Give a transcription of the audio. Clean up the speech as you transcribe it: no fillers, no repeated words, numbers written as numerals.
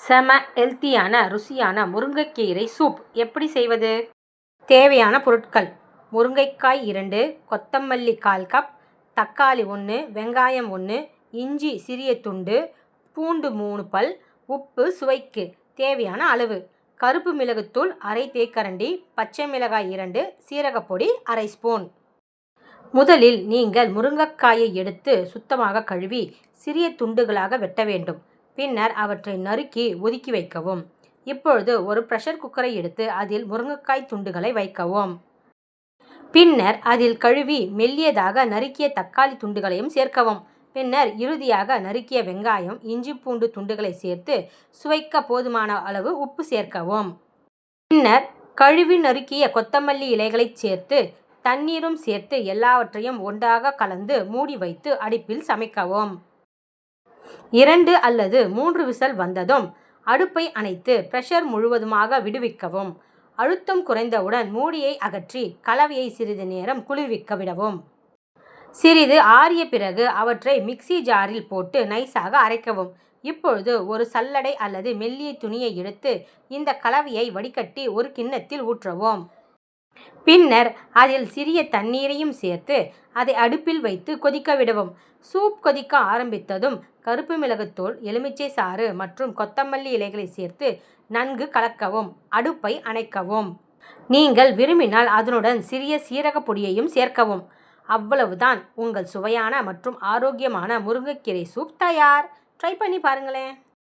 செம ஹெல்த்தியான ருசியான முருங்கைக்கீரை சூப் எப்படி செய்வது? தேவையான பொருட்கள்: முருங்கைக்காய் 2, கொத்தமல்லி 1/4 கப், தக்காளி 1, வெங்காயம் 1, இஞ்சி சிறிய துண்டு, பூண்டு 3 பல், உப்பு சுவைக்கு தேவையான அளவு, கருப்பு மிளகுத்தூள் அரை தேக்கரண்டி, பச்சை மிளகாய் 2, சீரகப்பொடி அரை ஸ்பூன். முதலில் நீங்கள் முருங்கைக்காயை எடுத்து சுத்தமாக கழுவி சிறிய துண்டுகளாக வெட்ட வேண்டும். பின்னர் அவற்றை நறுக்கி ஒதுக்கி வைக்கவும். இப்பொழுது ஒரு பிரஷர் குக்கரை எடுத்து அதில் முருங்கைக்காய் துண்டுகளை வைக்கவும். பின்னர் அதில் கழுவி மெல்லியதாக நறுக்கிய தக்காளி துண்டுகளையும் சேர்க்கவும். பின்னர் இறுதியாக நறுக்கிய வெங்காயம், இஞ்சி பூண்டு துண்டுகளை சேர்த்து சுவைக்க போதுமான அளவு உப்பு சேர்க்கவும். பின்னர் கழுவி நறுக்கிய கொத்தமல்லி இலைகளை சேர்த்து தண்ணீரும் சேர்த்து எல்லாவற்றையும் ஒன்றாக கலந்து மூடி வைத்து அடுப்பில் சமைக்கவும். 2 அல்லது 3 விசில் வந்ததும் அடுப்பை அணைத்து பிரஷர் முழுவதுமாக விடுவிக்கவும். அழுத்தம் குறைந்தவுடன் மூடியை அகற்றி கலவையை சிறிது நேரம் குளிர்விக்க விடவும். சிறிது ஆறிய பிறகு அவற்றை மிக்ஸி ஜாரில் போட்டு நைஸாக அரைக்கவும். இப்பொழுது ஒரு சல்லடை அல்லது மெல்லிய துணியை எடுத்து இந்த கலவையை வடிகட்டி ஒரு கிண்ணத்தில் ஊற்றவும். பின்னர் அதில் சிறிய தண்ணீரையும் சேர்த்து அதை அடுப்பில் வைத்து கொதிக்க விடவும். சூப் கொதிக்க ஆரம்பித்ததும் கருப்பு மிளகுத்தூள், எலுமிச்சை சாறு மற்றும் கொத்தமல்லி இலைகளை சேர்த்து நன்கு கலக்கவும். அடுப்பை அணைக்கவும். நீங்கள் விரும்பினால் அதனுடன் சிறிய சீரக பொடியையும் சேர்க்கவும். அவ்வளவுதான், உங்கள் சுவையான மற்றும் ஆரோக்கியமான முருங்கைக்கீரை சூப் தயார். ட்ரை பண்ணி பாருங்களேன்.